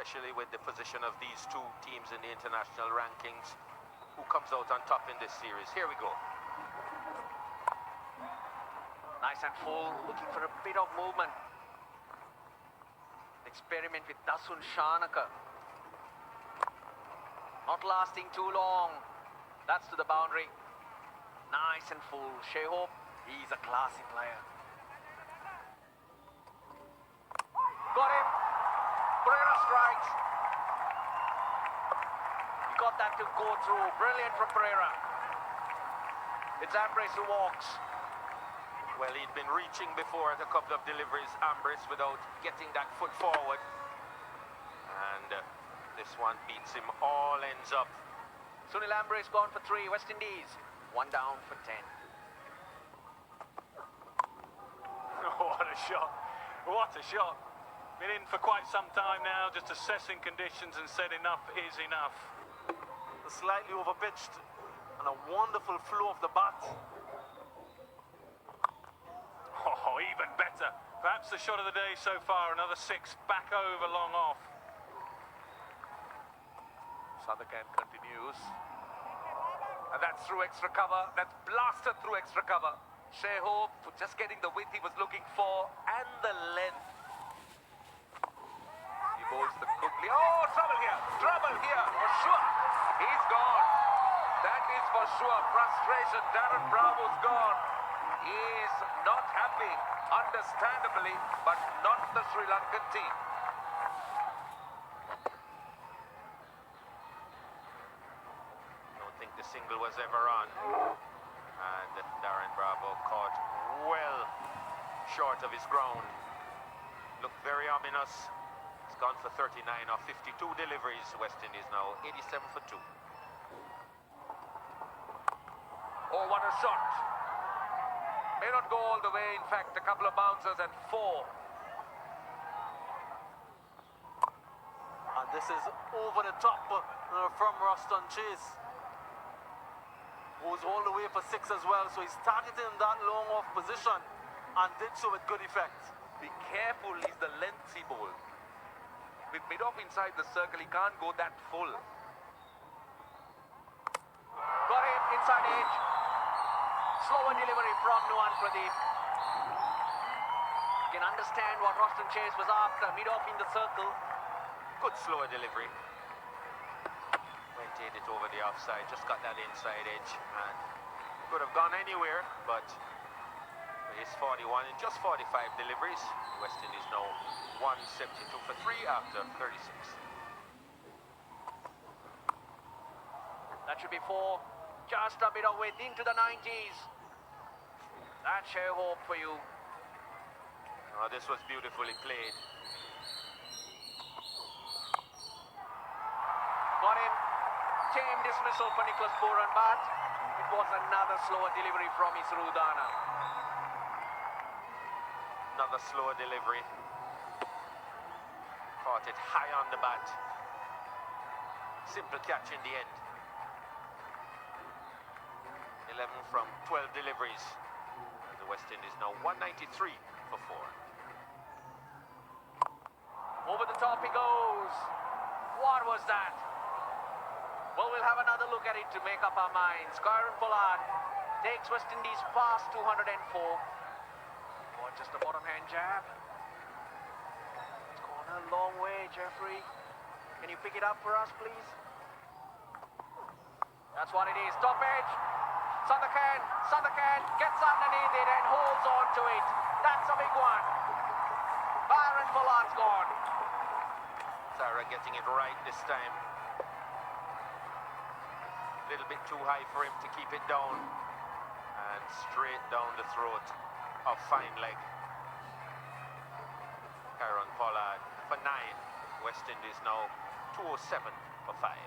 especially with the position of these two teams in the international rankings. Who comes out on top in this series? Here we go. Nice and full, looking for a bit of movement. Experiment with Dasun Shanaka. Not lasting too long. That's to the boundary. Nice and full. Shehope, he's a classy player. Got him. Pereira strikes. He got that to go through. Brilliant from Pereira. It's Ambrose who walks. Well, he'd been reaching before at a couple of deliveries, Ambrose, without getting that foot forward. And this one beats him all ends up. Sunil Ambrose gone for 3, West Indies. 1 down for 10. What a shot. What a shot. Been in for quite some time now, just assessing conditions and said enough is enough. Slightly overpitched and a wonderful flow of the bat. Oh, even better. Perhaps the shot of the day so far. Another 6 back over long off. Sadakan continues. And that's through extra cover. That's blasted through extra cover. Shehope just getting the width he was looking for and the length. He bowls the quickly. Oh, trouble here. Trouble here. For sure. He's gone. That is for sure. Frustration. Darren Bravo's gone. He is not happy, understandably, but not the Sri Lankan team. Don't think the single was ever on. And Darren Bravo caught well short of his ground. Looked very ominous. He's gone for 39 of 52 deliveries. West Indies now 87 for 2. Oh, what a shot. May not go all the way, in fact, a couple of bouncers at 4. And this is over the top from Ruston Chase. Goes all the way for 6 as well, so he's targeting that long off position and did so with good effect. Be careful, he's the lengthy ball. With mid-off inside the circle, he can't go that full. Got him, inside edge. Slower delivery from Nuwan Pradeep. You can understand what Ruston Chase was after, mid-off in the circle. Good slower delivery. Went it over the offside, just got that inside edge and could have gone anywhere, but it's 41 in just 45 deliveries. West Indies now 172 for 3 after 36. That should be 4. Just a bit of width into the 90s. That's Shehope for you. Oh, this was beautifully played. Got him. Tame dismissal for Nicholas Puran, but it was another slower delivery from Isrudana. Another slower delivery. Caught it high on the bat. Simple catch in the end. 11 from 12 deliveries. The West Indies now 193 for 4. Over the top he goes. What was that? Well, we'll have another look at it to make up our minds. Kyron Pollard takes West Indies past 204. Oh, just a bottom hand jab. It's gone a long way, Jeffrey. Can you pick it up for us, please? That's what it is. Top edge. Sadakan gets underneath it and holds on to it. That's a big one. Kyron Pollard's gone. Sarah getting it right this time. A little bit too high for him to keep it down. And straight down the throat of fine leg. Kyron Pollard for 9. West Indies now 207 for 5.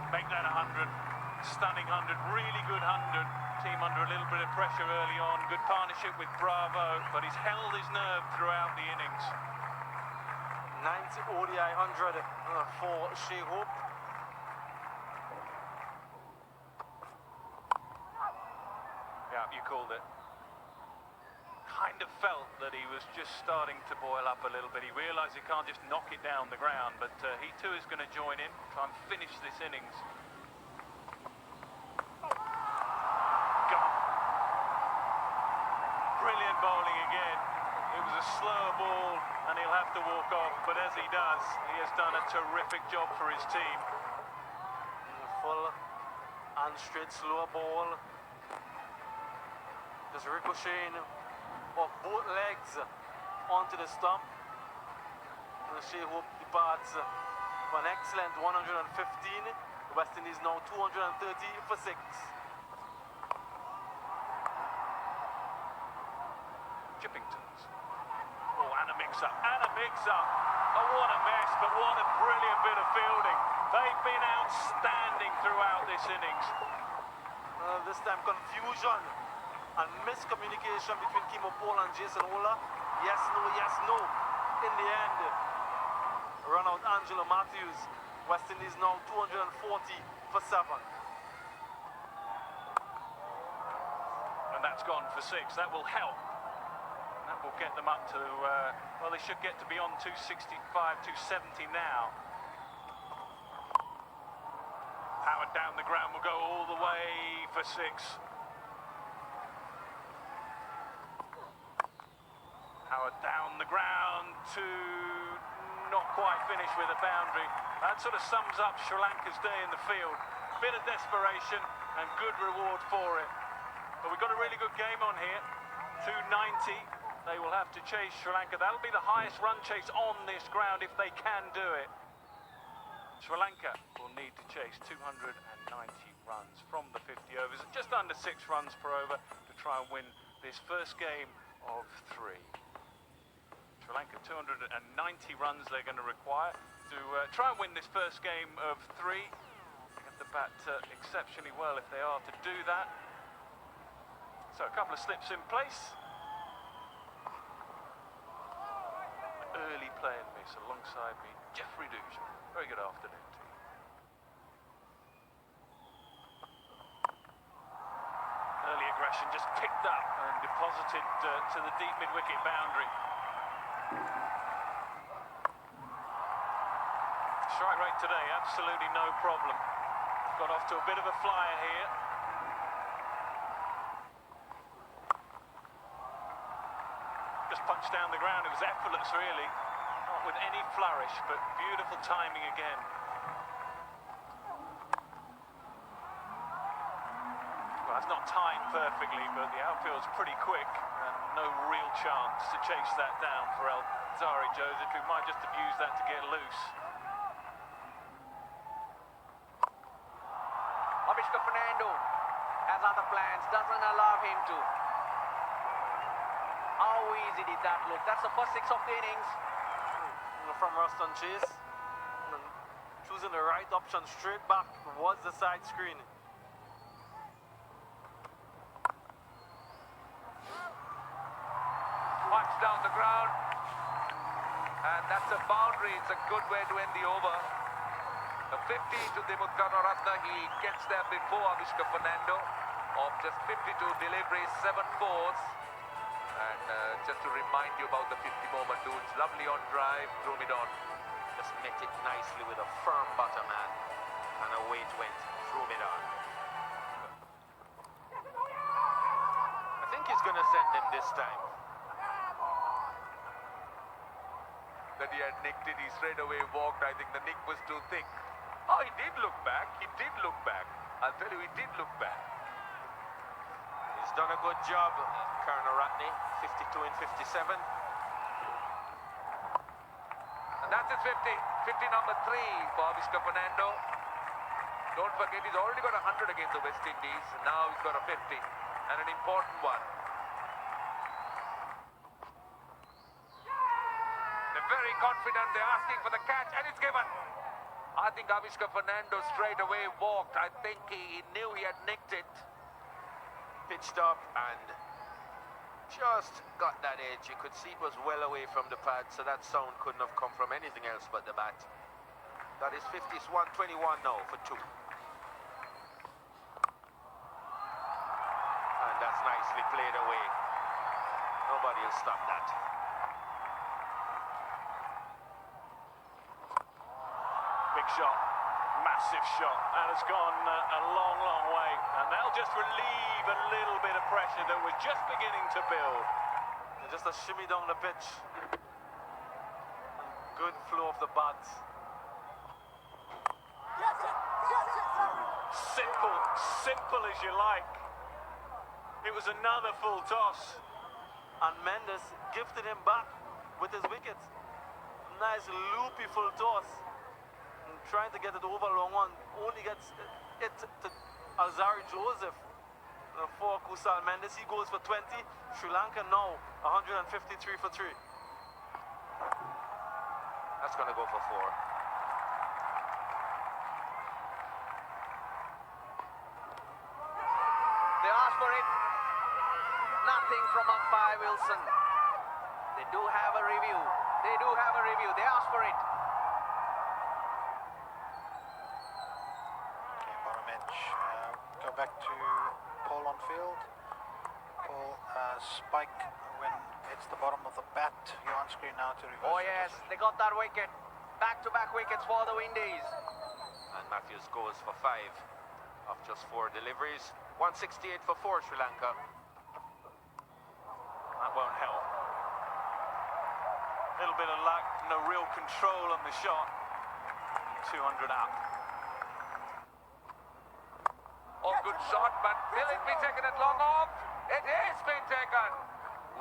Make that 100. Stunning 100. Really good 100. Team under a little bit of pressure early on. Good partnership with Bravo, but he's held his nerve throughout the innings. 90 ODI 100 for Shehope. Yeah, you called it. kind of felt that he was just starting to boil up a little bit. He realised he can't just knock it down the ground, but he too is going to join in, try and finish this innings. Gone. Brilliant bowling again. It was a slow ball and he'll have to walk off, but as he does, he has done a terrific job for his team. Full and straight slow ball. Just ricocheting of both legs onto the stump. And Shea Hope departs for an excellent 115. The West Indies now 230 for 6. Chippingtons. Oh, and a mix-up, and a mix-up. Oh, what a mess, but what a brilliant bit of fielding. They've been outstanding throughout this innings. This time confusion and miscommunication between Kimo Paul and Jason Ola. Yes, no, yes, no. In the end, run out Angelo Matthews. West Indies now 240 for 7. And that's gone for 6. That will help. That will get them up to, well, they should get to beyond 265, 270 now. Howard down the ground will go all the way for 6. Howard down the ground to not quite finish with a boundary. That sort of sums up Sri Lanka's day in the field. Bit of desperation and good reward for it. But we've got a really good game on here. 290. They will have to chase Sri Lanka. That'll be the highest run chase on this ground if they can do it. Sri Lanka will need to chase 290 runs from the 50 overs, just under 6 runs per over, to try and win this first game of 3. Sri Lanka 290 runs they're going to require to try and win this first game of 3. Get the bat exceptionally well if they are to do that. So a couple of slips in place. Early play and miss alongside me, Jeffrey Dujan. Very good afternoon to you. Early aggression just picked up and deposited to the deep mid-wicket boundary. Strike rate today, absolutely no problem. Got off to a bit of a flyer here. Just punched down the ground, it was effortless really. Not with any flourish, but beautiful timing again. Well, that's not timed perfectly, but the outfield's pretty quick and no real chance to chase that down for Alzarri Joseph, who might just have used that to get loose. Avishka Fernando has other plans, doesn't allow him to. How easy did that look? That's the first 6 of the innings. From Ruston Chase. And choosing the right option straight back towards the side screen. Punch down the ground. And that's a boundary. It's a good way to end the over. A 50 to Dimut Karunaratne. He gets there before Avishka Fernando. Of just 52 deliveries, 7 fours. And just to remind you about the 50 moment, dudes. Lovely on drive, threw it on. Just met it nicely with a firm bottom hand, and away it went, threw it on. I think he's going to send him this time. That he had nicked it, he straight away walked. I think the nick was too thick. Oh, he did look back. He did look back. I'll tell you, he did look back. He's done a good job, Karunaratne, 52 and 57. And that's his 50. 50 number 3 for Avishka Fernando. Don't forget, he's already got 100 against the West Indies. And now he's got a 50. And an important one. They're very confident. They're asking for the catch. And it's given. I think Avishka Fernando straight away walked. I think he knew he had nicked it. Pitched up and just got that edge. You could see it was well away from the pad, so that sound couldn't have come from anything else but the bat. That is 51-21 now for 2. And that's nicely played away. Nobody will stop that. Big shot, massive shot. That has gone a long, long way. And that'll just relieve a little bit of pressure that was just beginning to build. Just a shimmy down the pitch. Good flow of the bats. Simple as you like. It was another full toss. And Mendes gifted him back with his wicket. Nice loopy full toss. And trying to get it over long one. Only gets it to Alzari Joseph. For Kusal Mendes, he goes for 20. Sri Lanka now 153 for 3. That's going to go for 4. They asked for it. Nothing from umpire Wilson. They do have a review. They asked for it. Okay, bottom edge. Go back to Paul on field. Paul, spike when it's the bottom of the bat. You're on screen now to reverse. Oh yes, they got that wicket. Back-to-back wickets for the Windies. And Matthews goes for 5 of just 4 deliveries. 168 for 4, Sri Lanka. That won't help. A little bit of luck, no real control on the shot. 200 up. Oh, good shot, but will it be taken at long off? It is being taken.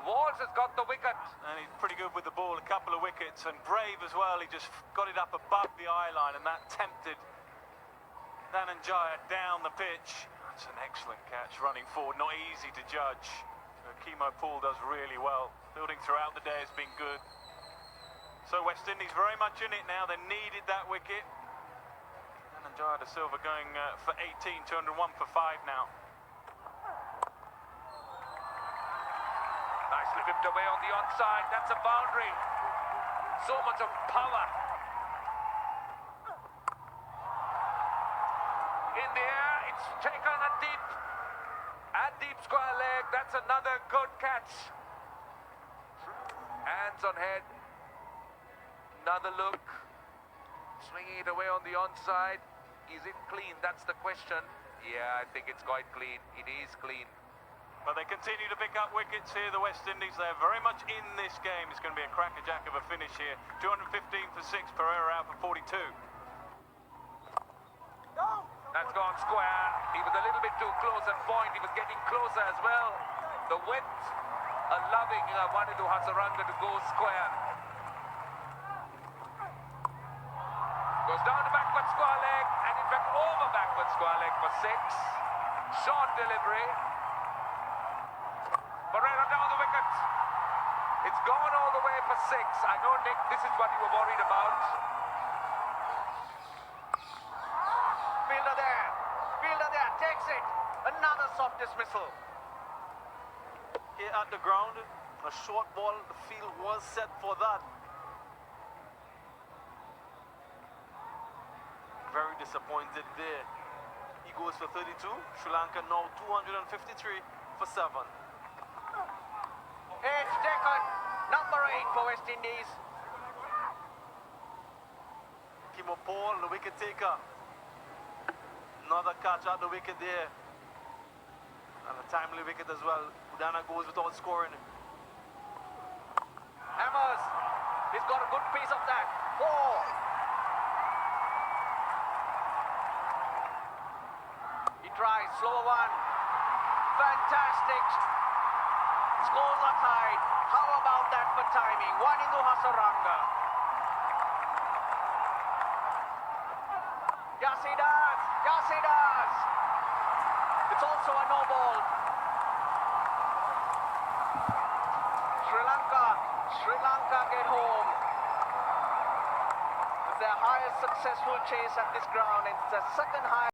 Walsh has got the wicket. And he's pretty good with the ball, a couple of wickets, and brave as well. He just got it up above the eye line, and that tempted Dhananjaya down the pitch. That's an excellent catch running forward, not easy to judge. Kimo Pool does really well. Fielding throughout the day has been good. So West Indies very much in it now. They needed that wicket. Dhananjaya de Silva going for 18, 201 for 5 now. Nicely whipped away on the onside. That's a boundary. So much of power. In the air, it's taken at deep square leg. That's another good catch. Hands on head. Another look. Swinging it away on the onside. Is it clean? That's the question. Yeah, I think it's quite clean. It is clean. But they continue to pick up wickets here, the West Indies. They're very much in this game. It's going to be a crackerjack of a finish here. 215 for 6, Pereira out for 42. That's gone square. He was a little bit too close at point. He was getting closer as well. The width, allowing Wanindu Hasaranga to go square. Goes down to backward square leg, and in fact over backward square leg for 6. Short delivery. Pereira down the wicket. It's gone all the way for 6. I know, Nick, this is what you were worried about. Fielder there, takes it. Another soft dismissal. Here at the ground, a short ball, the field was set for that. Very disappointed there. He goes for 32. Sri Lanka now 253 for 7. It's taken. Number 8 for West Indies. Kimo Paul, the wicket taker. Another catch at the wicket there. And a timely wicket as well. Udana goes without scoring. Hammers. He's got a good piece of that. 4. He tries. Slower one. Fantastic. Scores are tied. How about that for timing? Wanindu Hasaranga. Yes, he does. Yes, he does. It's also a no ball. Sri Lanka get home. It's their highest successful chase at this ground. It's the second highest.